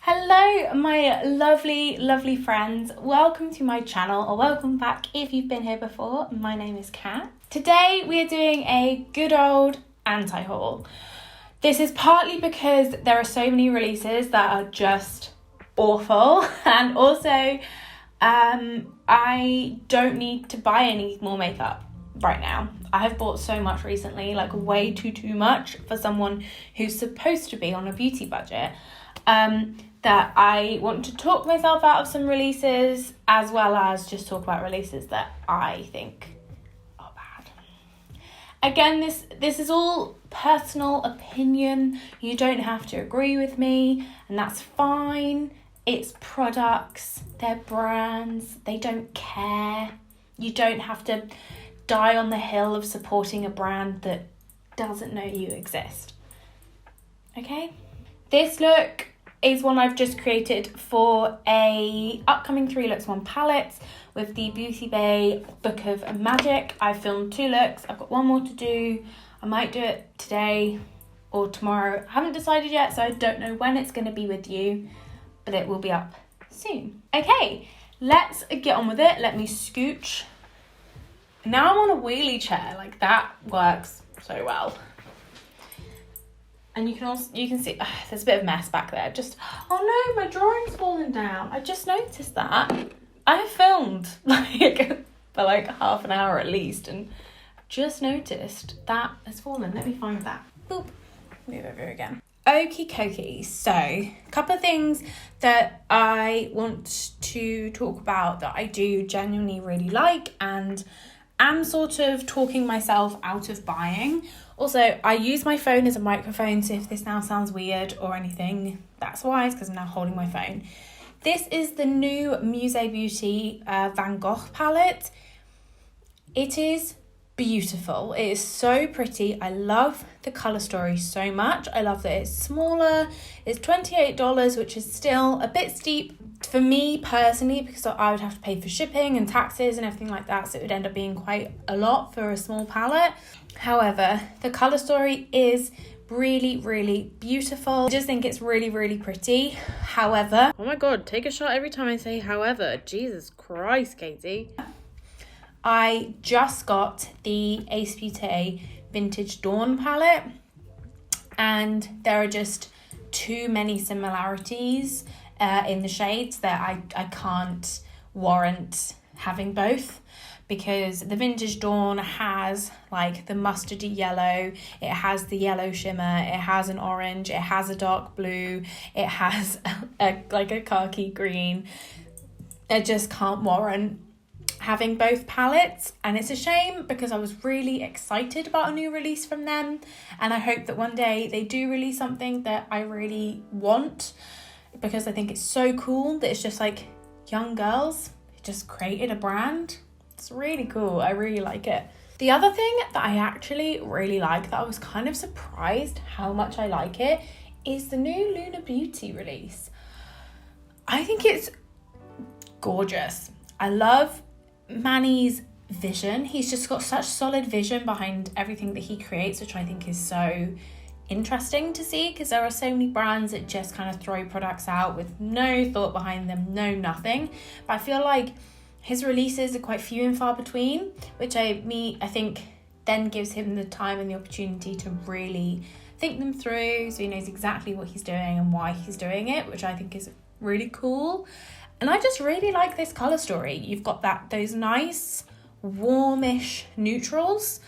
Hello, my lovely friends. Welcome to my channel, or welcome back if you've been here before. My name is Kat. Today we are doing a good old anti-haul. This is partly because there are so many releases that are just awful, and also I don't need to buy any more makeup right now. I have bought so much recently, like way too much for someone who's supposed to be on a beauty budget. That I want to talk myself out of some releases, as well as just talk about releases that I think are bad. Again, this is all personal opinion. You don't have to agree with me, and that's fine. It's products, they're brands, they don't care. You don't have to die on the hill of supporting a brand that doesn't know you exist. Okay? This look is one I've just created for a upcoming 3 looks 1 palette with the Beauty Bay Book of Magic. I filmed 2 looks. I've got one more to do. I might do it today or tomorrow. I haven't decided yet, so I don't know when it's going to be with you, but it will be up soon. Okay, let's get on with it. Let me scooch. Now I'm on a wheelie chair. Like, that works so well. And you can see there's a bit of mess back there. Oh no, my drawing's fallen down. I just noticed that. I have filmed for like half an hour at least, and just noticed that has fallen. Let me find that. Boop. Move over again. Okie dokie. So, a couple of things that I want to talk about that I do genuinely really like and am sort of talking myself out of buying. Also, I use my phone as a microphone, so if this now sounds weird or anything, that's why. It's because I'm now holding my phone. This is the new Musee Beauty Van Gogh palette. It is beautiful. It is so pretty. I love the colour story so much. I love that it's smaller. It's $28, which is still a bit steep for me personally, because I would have to pay for shipping and taxes and everything like that, so it would end up being quite a lot for a small palette. However, the colour story is really beautiful. I just think it's really pretty. However, oh my god, take a shot every time I say however. Jesus Christ, Katie. I just got the Ace Beauté Vintage Dawn palette, and there are just too many similarities in the shades that I can't warrant having both, because the Vintage Dawn has like the mustardy yellow, it has the yellow shimmer, it has an orange, it has a dark blue, it has a khaki green. I just can't warrant having both palettes, and it's a shame because I was really excited about a new release from them, and I hope that one day they do release something that I really want, because I think it's so cool that it's just like young girls who just created a brand. It's really cool. I really like it. The other thing that I actually really like, that I was kind of surprised how much I like it, is the new Luna Beauty release. I think it's gorgeous. I love Manny's vision. He's just got such solid vision behind everything that he creates, which I think is so interesting to see, because there are so many brands that just kind of throw products out with no thought behind them, no nothing. But I feel like his releases are quite few and far between, which I think then gives him the time and the opportunity to really think them through, so he knows exactly what he's doing and why he's doing it, which I think is really cool. And I just really like this colour story. You've got those nice warmish neutrals,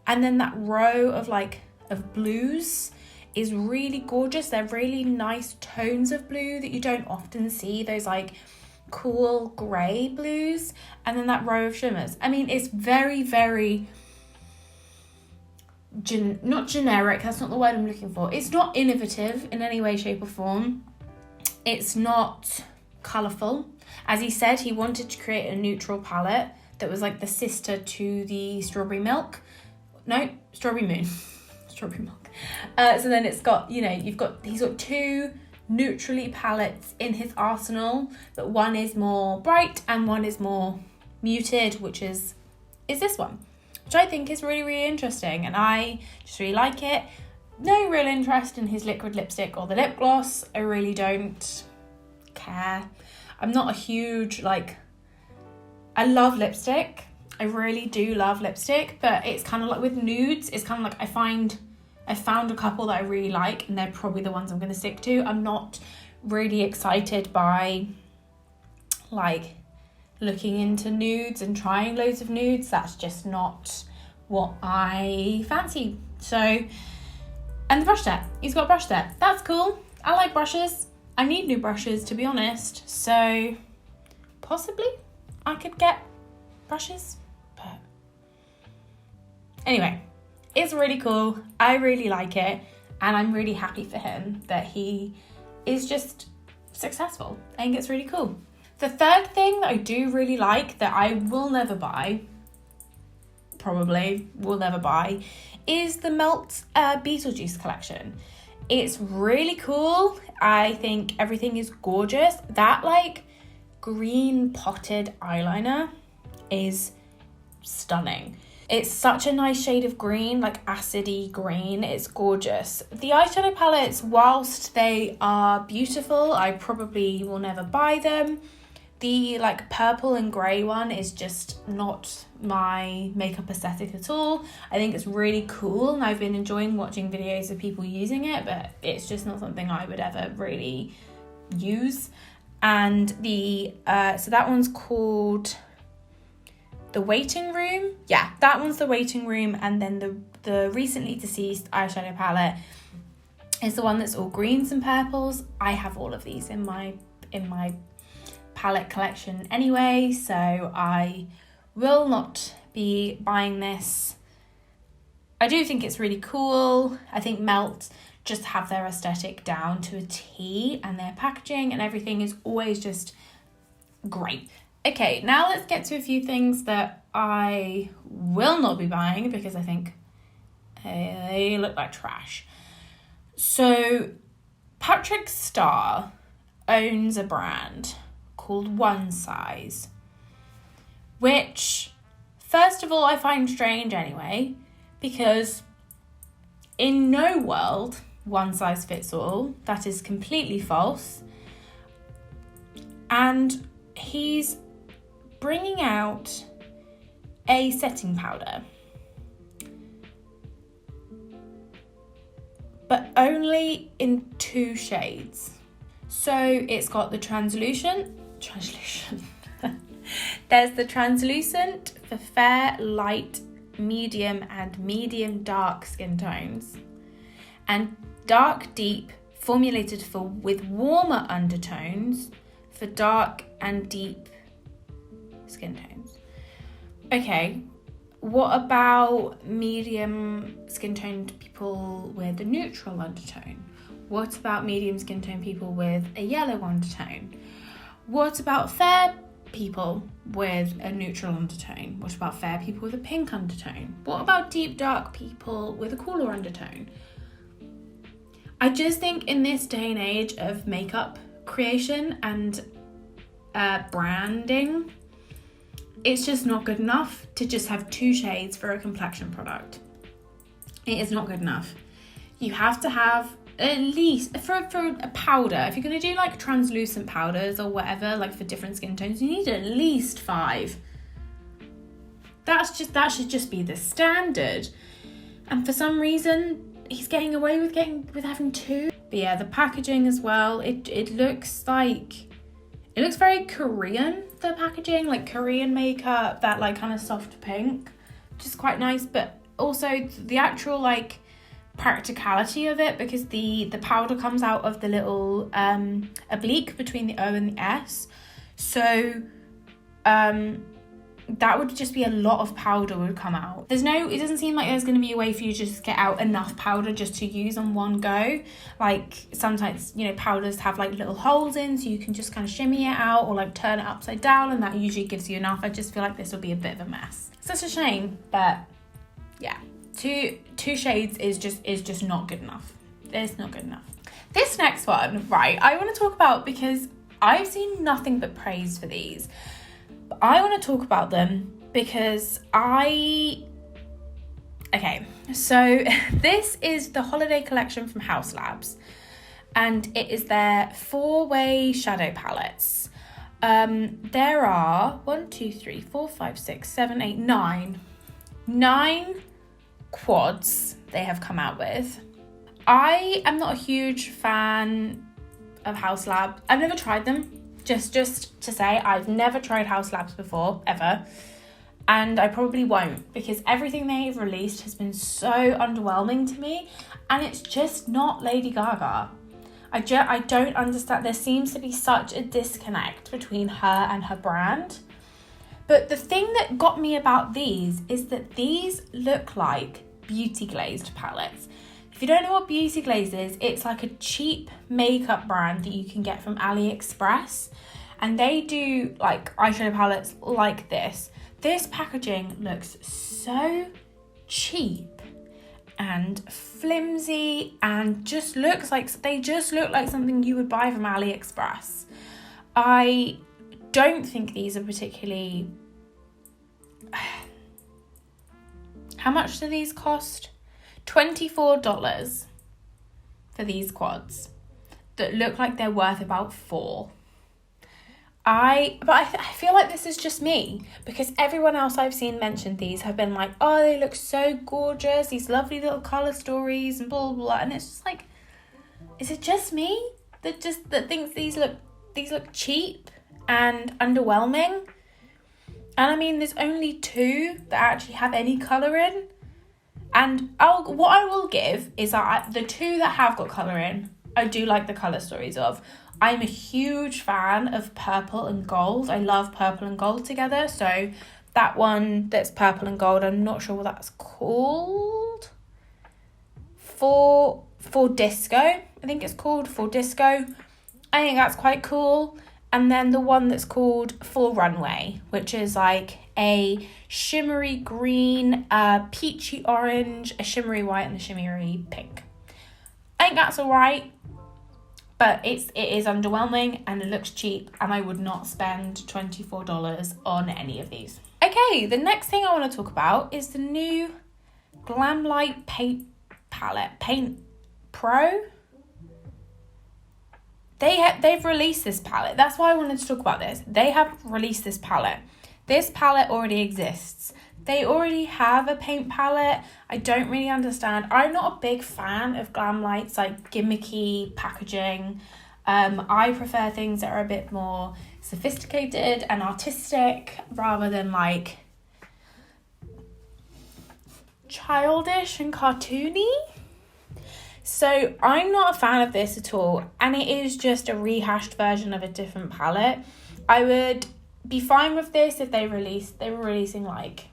and then that row of blues is really gorgeous. They're really nice tones of blue that you don't often see, those like cool grey blues, and then that row of shimmers. I mean, it's very not generic, that's not the word I'm looking for. It's not innovative in any way, shape or form. It's not colourful. As he said, he wanted to create a neutral palette that was like the sister to the Strawberry Moon. Strawberry milk. So then it's got, he's got 2 neutrally palettes in his arsenal, but one is more bright and one is more muted, which is this one, which I think is really interesting, and I just really like it. No real interest in his liquid lipstick or the lip gloss. I really don't. care. I'm not a huge, like, I love lipstick. I really do love lipstick, but it's kind of like with nudes, it's kind of like I found a couple that I really like, and they're probably the ones I'm going to stick to. I'm not really excited by, like, looking into nudes and trying loads of nudes. That's just not what I fancy. So, and the brush set. He's got a brush set. That's cool. I like brushes. I need new brushes, to be honest. So, possibly I could get brushes. But anyway, it's really cool. I really like it. And I'm really happy for him that he is just successful. I think it's really cool. The third thing that I do really like that I will never buy, probably will never buy, is the Melt Beetlejuice collection. It's really cool. I think everything is gorgeous. That like green potted eyeliner is stunning. It's such a nice shade of green, like acidy green. It's gorgeous. The eyeshadow palettes, whilst they are beautiful, I probably will never buy them. The like purple and grey one is just not my makeup aesthetic at all. I think it's really cool, and I've been enjoying watching videos of people using it, but it's just not something I would ever really use. And the so that one's called The Waiting Room. Yeah, that one's The Waiting Room. And then the recently deceased eyeshadow palette is the one that's all greens and purples. I have all of these in my palette collection anyway, so I will not be buying this. I do think it's really cool. I think Melt just have their aesthetic down to a T, and their packaging and everything is always just great. Okay, now let's get to a few things that I will not be buying because I think they look like trash. So Patrick Starr owns a brand called Onesize, which first of all I find strange anyway, because in no world one size fits all. That is completely false. And he's bringing out a setting powder, but only in 2 shades. So it's got the translucent. There's the translucent for fair, light, medium, and medium dark skin tones, and dark deep formulated with warmer undertones for dark and deep skin tones. Okay, what about medium skin toned people with a neutral undertone? What about medium skin tone people with a yellow undertone? What about fair people with a neutral undertone? What about fair people with a pink undertone? What about deep dark people with a cooler undertone? I just think in this day and age of makeup creation and branding, it's just not good enough to just have 2 shades for a complexion product. It is not good enough. You have to have at least, for a powder, if you're going to do like translucent powders or whatever, like for different skin tones, you need at least 5. That should just be the standard. And for some reason, he's getting away with having 2. But yeah, the packaging as well, it looks very Korean, the packaging, like Korean makeup, that like kind of soft pink, which is quite nice. But also the actual like practicality of it, because the powder comes out of the little oblique between the O and the S, so that would just be a lot of powder would come out. It doesn't seem like there's going to be a way for you to just get out enough powder just to use on one go. Like sometimes, powders have like little holes in, so you can just kind of shimmy it out or like turn it upside down, and that usually gives you enough. I just feel like this will be a bit of a mess. Such a shame, but yeah. Two shades is just not good enough. It's not good enough. This next one, right, I want to talk about because I've seen nothing but praise for these. But I want to talk about them because okay, so this is the holiday collection from House Labs. and it is their 4-way shadow palettes. There are 1, 2, 3, 4, 5, 6, 7, 8, 9 quads they have come out with. I am not a huge fan of House Lab. I've never tried them. Just to say, I've never tried House Labs before, ever. And I probably won't, because everything they've released has been so underwhelming to me, and it's just not Lady Gaga. I don't understand. There seems to be such a disconnect between her and her brand. But the thing that got me about these is that these look like beauty glazed palettes. If you don't know what beauty glaze is, it's like a cheap makeup brand that you can get from AliExpress. And they do like eyeshadow palettes like this. This packaging looks so cheap and flimsy and they just look like something you would buy from AliExpress. I don't think these are particularly... How much do these cost? $24 for these quads that look like they're worth about $4. I feel like this is just me, because everyone else I've seen mention these have been like, oh, they look so gorgeous, these lovely little colour stories and blah, blah, blah. And it's just like, is it just me that thinks these look cheap and underwhelming? And I mean, there's only 2 that actually have any colour in. And what I will give is that the 2 that have got colour in, I do like the colour stories of. I'm a huge fan of purple and gold. I love purple and gold together. So that one that's purple and gold, I'm not sure what that's called. For Disco, I think it's called For Disco. I think that's quite cool. And then the one that's called For Runway, which is like a shimmery green, peachy orange, a shimmery white, and a shimmery pink. I think that's all right. But it is underwhelming and it looks cheap, and I would not spend $24 on any of these. Okay, the next thing I want to talk about is the new Glam Light Paint Palette, Paint Pro. They've released this palette. That's why I wanted to talk about this. They have released this palette. This palette already exists. They already have a paint palette. I don't really understand. I'm not a big fan of Glam Light's like gimmicky packaging. I prefer things that are a bit more sophisticated and artistic rather than like childish and cartoony. So I'm not a fan of this at all, and it is just a rehashed version of a different palette. I would be fine with this if they were releasing like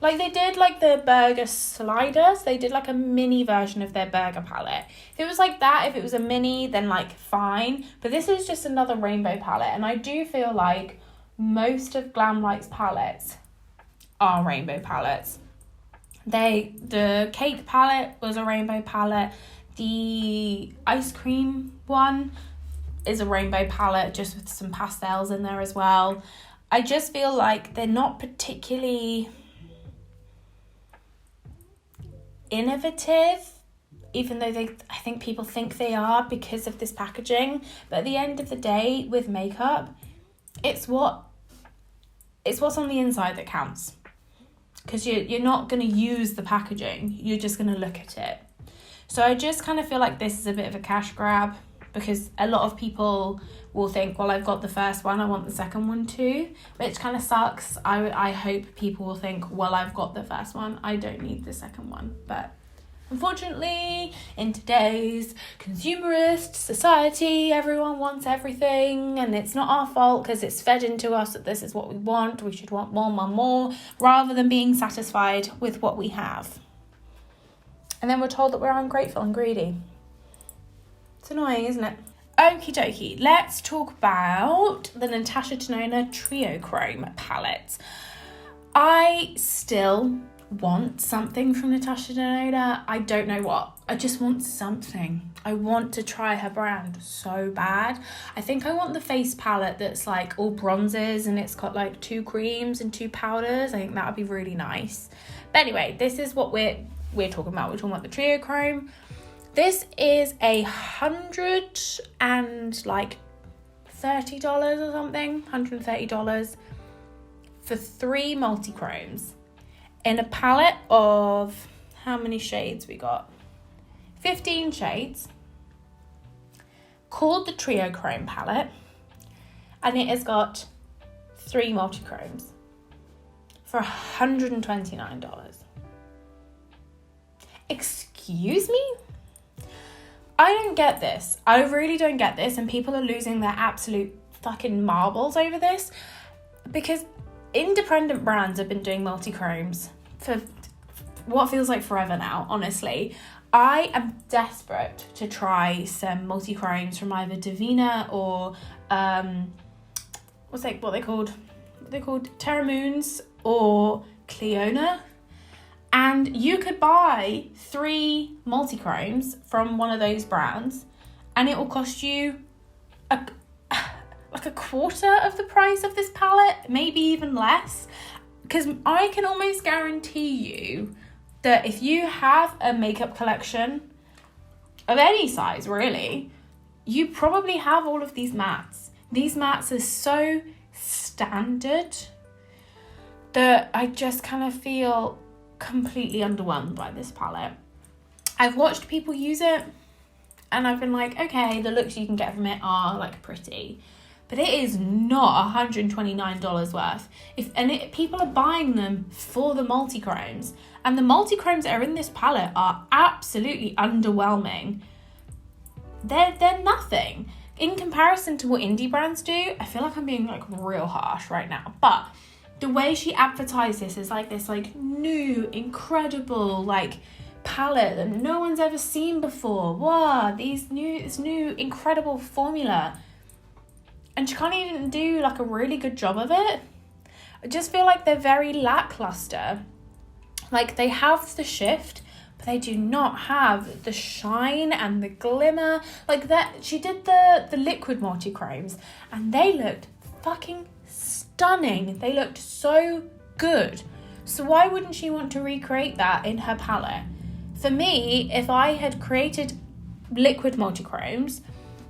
they did like the burger sliders. They did like a mini version of their burger palette. If it was like that, if it was a mini, then like fine. But this is just another rainbow palette, and I do feel like most of Glam Light's palettes are rainbow palettes. The cake palette was a rainbow palette. The ice cream one is a rainbow palette, just with some pastels in there as well. I just feel like they're not particularly innovative, even though I think people think they are because of this packaging. But at the end of the day, with makeup, it's what's on the inside that counts. Because you're not going to use the packaging, you're just going to look at it. So I just kind of feel like this is a bit of a cash grab, because a lot of people will think, well, I've got the first one, I want the second one too, which kind of sucks. I hope people will think, well, I've got the first one, I don't need the second one. But unfortunately, in today's consumerist society, everyone wants everything, and it's not our fault because it's fed into us that this is what we want. We should want more, rather than being satisfied with what we have. And then we're told that we're ungrateful and greedy. It's annoying, isn't it? Okie dokie, let's talk about the Natasha Denona Trio Chrome palette. I still want something from Natasha Denona. I don't know what. I just want something. I want to try her brand so bad. I think I want the face palette that's like all bronzes and it's got like 2 creams and 2 powders. I think that would be really nice. But anyway, this is what we're talking about. We're talking about the Trio Chrome. This is $130 or something, $130 for 3 multi-chromes in a palette of, how many shades we got? 15 shades, called the Trio Chrome palette, and it has got 3 multi-chromes for $129. Excuse me? I don't get this. I really don't get this, and people are losing their absolute fucking marbles over this, because independent brands have been doing multi-chromes for what feels like forever now, honestly. I am desperate to try some multi-chromes from either Davina or what they called? Terra Moons or Cleona. And you could buy 3 multi-chromes from one of those brands, and it will cost you like a quarter of the price of this palette, maybe even less. Because I can almost guarantee you that if you have a makeup collection of any size, really, you probably have all of these mattes. These mattes are so standard that I just kind of feel completely underwhelmed by this palette. I've watched people use it and I've been like, okay, the looks you can get from it are like pretty, but it is not $129 worth. People are buying them for the multi-chromes, and the multi-chromes that are in this palette are absolutely underwhelming. They're nothing in comparison to what indie brands do. I feel like I'm being like real harsh right now, but the way she advertised this is like this like new, incredible like palette that no one's ever seen before. Wow, this new incredible formula. And she can't even do like a really good job of it. I just feel like they're very lackluster. Like they have the shift, but they do not have the shine and the glimmer. Like that, she did the liquid multi-chromes and they looked fucking stunning. They looked so good. So why wouldn't she want to recreate that in her palette? For me, if I had created liquid multi-chromes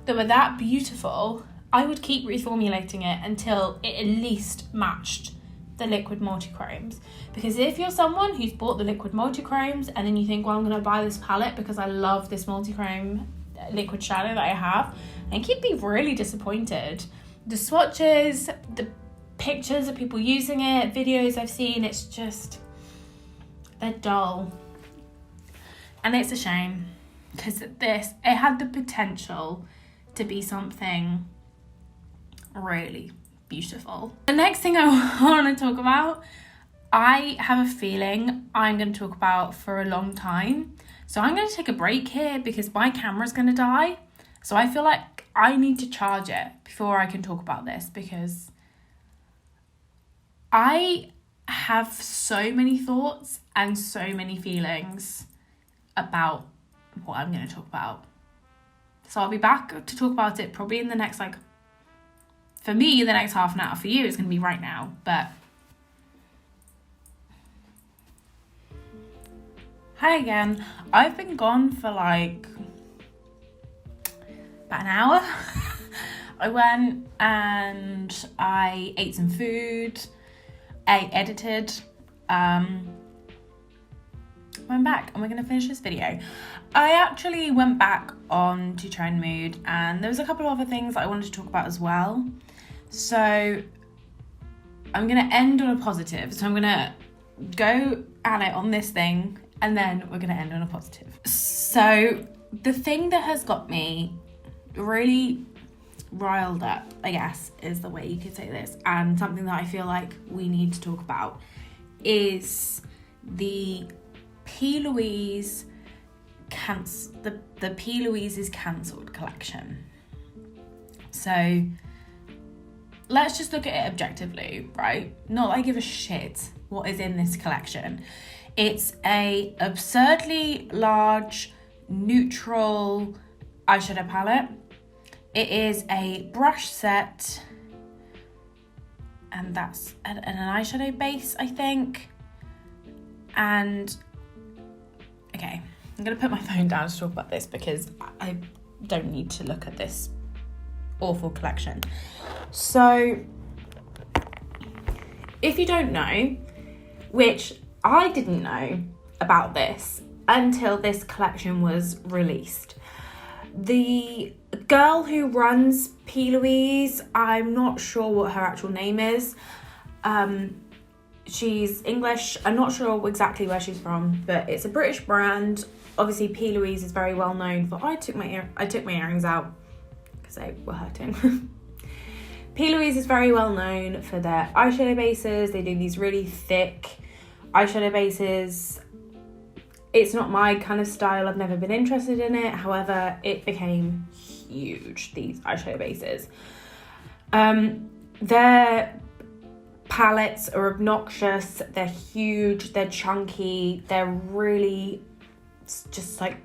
that were that beautiful, I would keep reformulating it until it at least matched the liquid multi-chromes. Because if you're someone who's bought the liquid multi-chromes and then you think, well, I'm going to buy this palette because I love this multi-chrome liquid shadow that I have, I think you'd be really disappointed. The swatches, the pictures of people using it, videos I've seen, it's just, they're dull. And it's a shame, because it had the potential to be something really beautiful. The next thing I want to talk about, I have a feeling I'm going to talk about for a long time. So I'm going to take a break here because my camera's going to die. So I feel like I need to charge it before I can talk about this, because I have so many thoughts and so many feelings about what I'm going to talk about. So I'll be back to talk about it probably in the next, for me, the next half an hour. For you, it's going to be right now. But hi again. I've been gone for about an hour. I went and I ate some food. I edited. Went back and we're going to finish this video. I actually went back on to Trend Mood, and there was a couple of other things that I wanted to talk about as well. So I'm going to end on a positive. So I'm going to go at it on this thing, and then we're going to end on a positive. So the thing that has got me really riled up, I guess, is the way you could say this, and something that I feel like we need to talk about, is the Plouises the Plouises cancelled collection. So let's just look at it objectively, right? Not that I give a shit what is in this collection. It's a absurdly large neutral eyeshadow palette. It is a brush set, and that's an eyeshadow base, I think. And okay, I'm going to put my phone down to talk about this because I don't need to look at this awful collection. So, if you don't know, which I didn't know about this until this collection was released, the girl who runs Plouise, I'm not sure what her actual name is. She's English. I'm not sure exactly where she's from, but it's a British brand. Obviously, Plouise is very well known for. I took my earrings out because they were hurting. Plouise is very well known for their eyeshadow bases. They do these really thick eyeshadow bases. It's not my kind of style. I've never been interested in it. However, it became huge, these eyeshadow bases. Their palettes are obnoxious. They're huge. They're chunky. They're really just like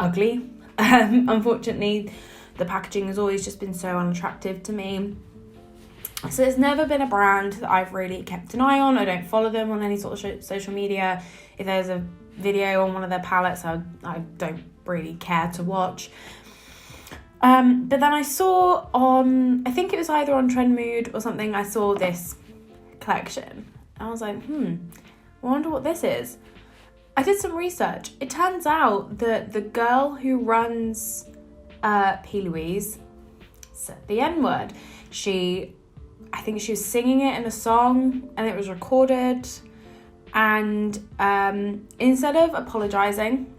ugly. Unfortunately, the packaging has always just been so unattractive to me. So there's never been a brand that I've really kept an eye on. I don't follow them on any sort of social media. If there's a video on one of their palettes, I don't really care to watch. But then I saw on, I think it was either on Trend Mood or something, I saw this collection. I was like, I wonder what this is. I did some research. It turns out that the girl who runs Plouise said the N-word. I think she was singing it in a song and it was recorded. And instead of apologising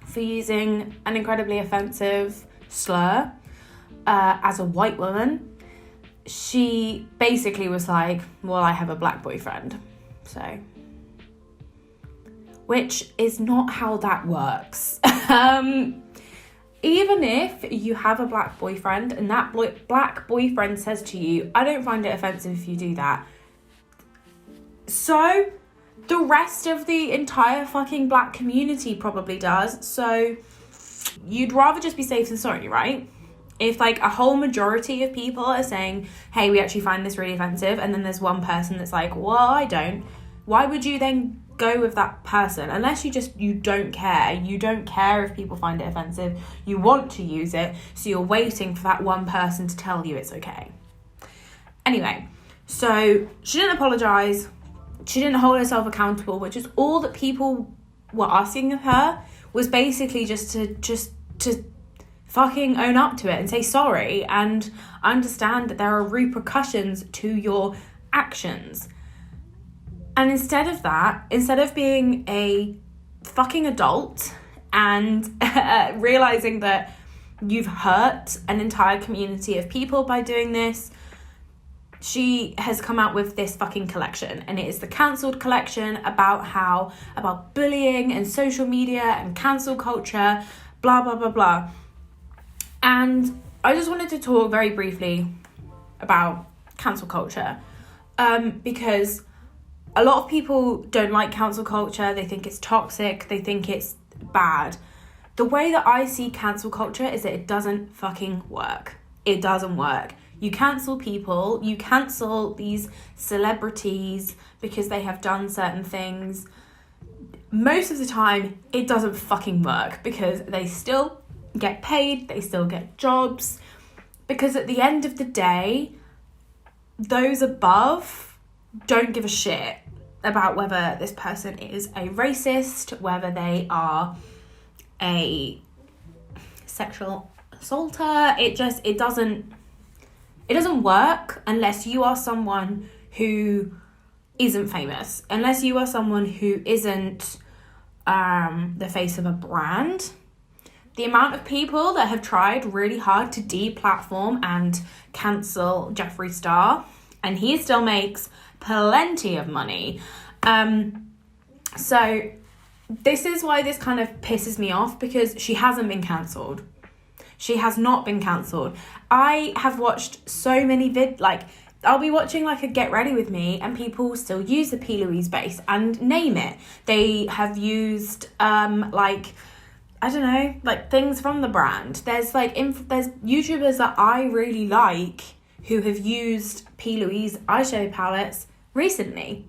for using an incredibly offensive slur as a white woman, she basically was like, well, I have a black boyfriend. So, which is not how that works. Even if you have a black boyfriend and that black boyfriend says to you, I don't find it offensive if you do that. So the rest of the entire fucking black community probably does. So you'd rather just be safe than sorry, right? If like a whole majority of people are saying, hey, we actually find this really offensive, and then there's one person that's like, well, I don't. Why would you then go with that person? Unless you don't care. You don't care if people find it offensive. You want to use it, so you're waiting for that one person to tell you it's okay. Anyway, so she didn't apologise. She didn't hold herself accountable, which is all that people were asking of her, was basically just to fucking own up to it and say sorry and understand that there are repercussions to your actions. And instead of that, instead of being a fucking adult and realising that you've hurt an entire community of people by doing this, she has come out with this fucking collection, and it is the cancelled collection about bullying and social media and cancel culture, blah, blah, blah, blah. And I just wanted to talk very briefly about cancel culture, because a lot of people don't like cancel culture. They think it's toxic. They think it's bad. The way that I see cancel culture is that it doesn't fucking work. It doesn't work. You cancel people, you cancel these celebrities because they have done certain things. Most of the time, it doesn't fucking work because they still get paid, they still get jobs. Because at the end of the day, those above don't give a shit about whether this person is a racist, whether they are a sexual assaulter. It doesn't work unless you are someone who isn't famous, unless you are someone who isn't the face of a brand. The amount of people that have tried really hard to deplatform and cancel Jeffree Star, and he still makes plenty of money. So this is why this kind of pisses me off, because she hasn't been cancelled. She has not been cancelled. I have watched so many I'll be watching like a Get Ready With Me and people still use the Plouise base and name it. They have used I don't know, like things from the brand. There's there's YouTubers that I really like who have used Plouise eyeshadow palettes recently.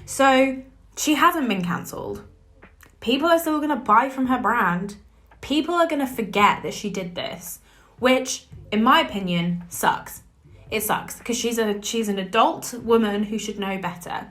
So she hasn't been cancelled. People are still going to buy from her brand. People are going to forget that she did this, which, in my opinion, sucks. It sucks because she's an adult woman who should know better.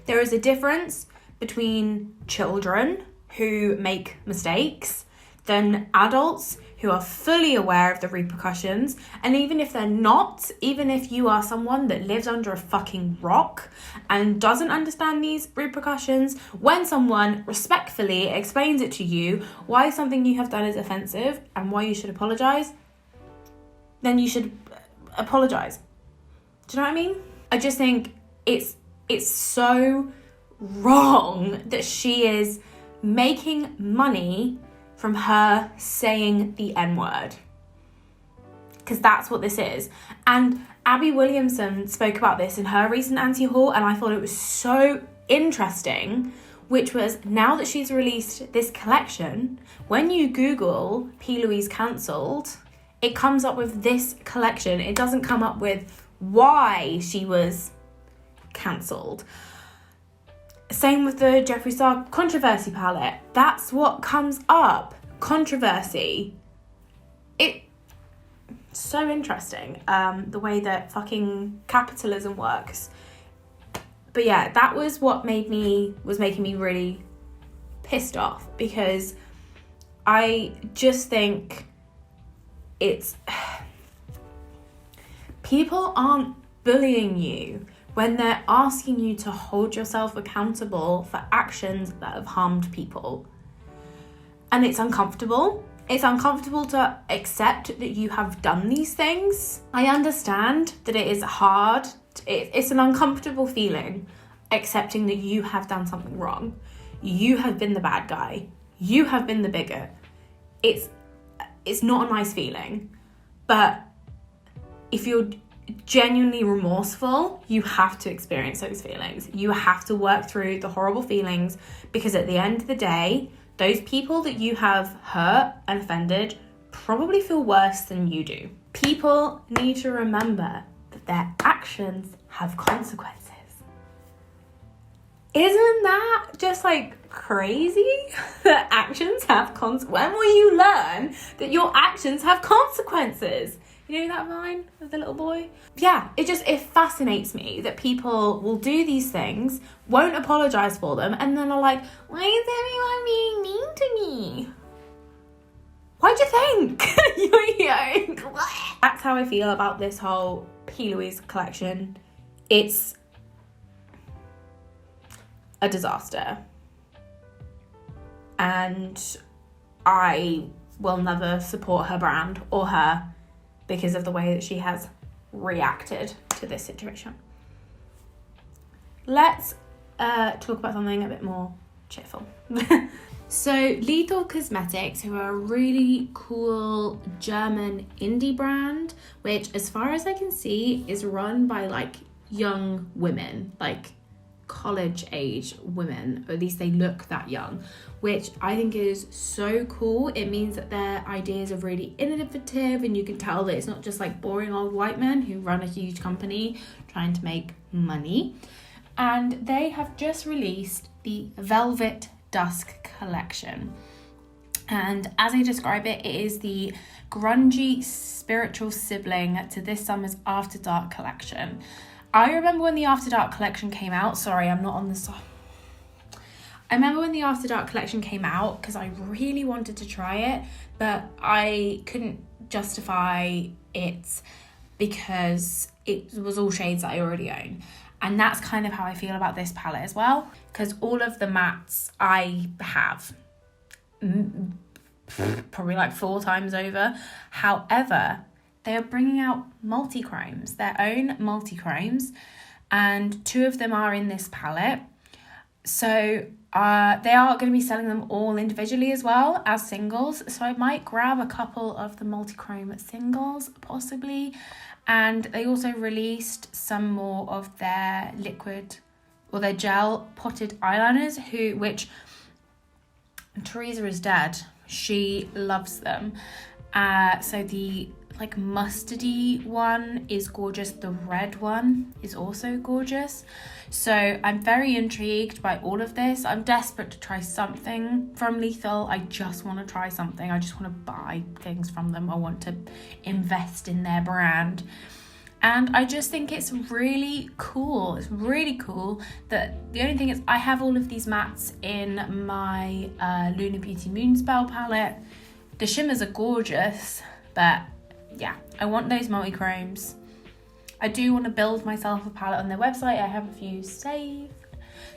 There is a difference between children who make mistakes than adults who are fully aware of the repercussions. And even if they're not, even if you are someone that lives under a fucking rock and doesn't understand these repercussions, when someone respectfully explains it to you why something you have done is offensive and why you should apologise, then you should apologise. Do you know what I mean? I just think it's so wrong that she is making money from her saying the N-word. Because that's what this is. And Abby Williamson spoke about this in her recent anti-haul, and I thought it was so interesting, which was, now that she's released this collection, when you Google Plouise cancelled, it comes up with this collection. It doesn't come up with why she was cancelled. Same with the Jeffree Star controversy palette. That's what comes up. Controversy. It's so interesting, the way that fucking capitalism works. But yeah, that was what making me really pissed off, because I just think it's people aren't bullying you when they're asking you to hold yourself accountable for actions that have harmed people. And it's uncomfortable. It's uncomfortable to accept that you have done these things. I understand that it is hard. It's an uncomfortable feeling, accepting that you have done something wrong. You have been the bad guy. You have been the bigot. It's not a nice feeling. But if you're genuinely remorseful, you have to experience those feelings. You have to work through the horrible feelings, because at the end of the day, those people that you have hurt and offended probably feel worse than you do. People need to remember that their actions have consequences. Isn't that just like crazy? That actions have consequences. When will you learn that your actions have consequences? You know that line of the little boy? Yeah, it fascinates me that people will do these things, won't apologise for them, and then are like, why is everyone being mean to me? Why do you think? That's how I feel about this whole Plouise collection. It's a disaster. And I will never support her brand or her, because of the way that she has reacted to this situation. Let's talk about something a bit more cheerful. So Lethal Cosmetics, who are a really cool German indie brand, which as far as I can see is run by like young women, like college age women, or at least they look that young, which I think is so cool. It means that their ideas are really innovative, and you can tell that it's not just like boring old white men who run a huge company trying to make money. And they have just released the Velvet Dusk collection, and as I describe it, it is the grungy spiritual sibling to this summer's After Dark collection. I remember when the After Dark collection came out. Sorry, I'm not on the side. I remember when the After Dark collection came out because I really wanted to try it, but I couldn't justify it because it was all shades that I already own. And that's kind of how I feel about this palette as well, because all of the mattes I have probably like 4 times over. However, they are bringing out multi-chromes, their own multi-chromes, and 2 of them are in this palette. So they are going to be selling them all individually as well as singles. So I might grab a couple of the multi-chrome singles possibly. And they also released some more of their liquid or their gel potted eyeliners, which Teresa is dead. She loves them. So the like mustardy one is gorgeous. The red one is also gorgeous. So I'm very intrigued by all of this. I'm desperate to try something from Lethal. I just want to try something. I just want to buy things from them. I want to invest in their brand. And I just think it's really cool. It's really cool that the only thing is I have all of these mattes in my Lunar Beauty Moonspell palette. The shimmers are gorgeous, but yeah, I want those multi-chromes. I do want to build myself a palette on their website. I have a few saved.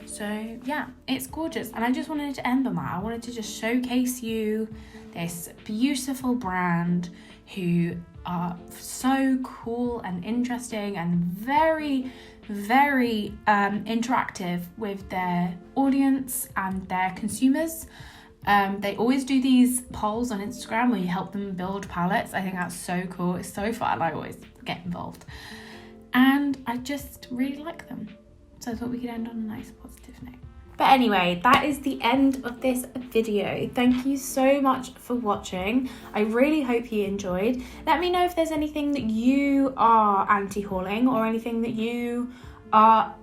So yeah, it's gorgeous. And I just wanted to end on that. I wanted to just showcase you this beautiful brand who are so cool and interesting and very, very interactive with their audience and their consumers. They always do these polls on Instagram where you help them build palettes. I think that's so cool. It's so fun. I always get involved. And I just really like them. So I thought we could end on a nice positive note. But anyway, that is the end of this video. Thank you so much for watching. I really hope you enjoyed. Let me know if there's anything that you are anti-hauling or anything that you are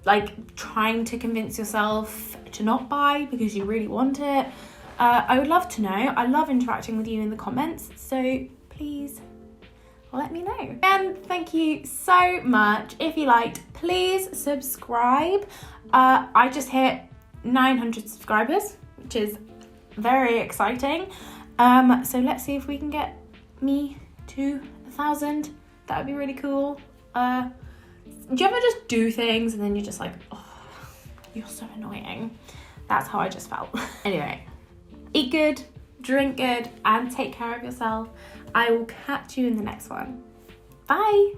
like trying to convince yourself to not buy because you really want it. I would love to know. I love interacting with you in the comments, so please let me know. And thank you so much. If you liked, please subscribe. I just hit 900 subscribers, which is very exciting. So let's see if we can get me to 1,000. That would be really cool. Do you ever just do things and then you're just like, oh, you're so annoying? That's how I just felt. Anyway, eat good, drink good, and take care of yourself. I will catch you in the next one. Bye.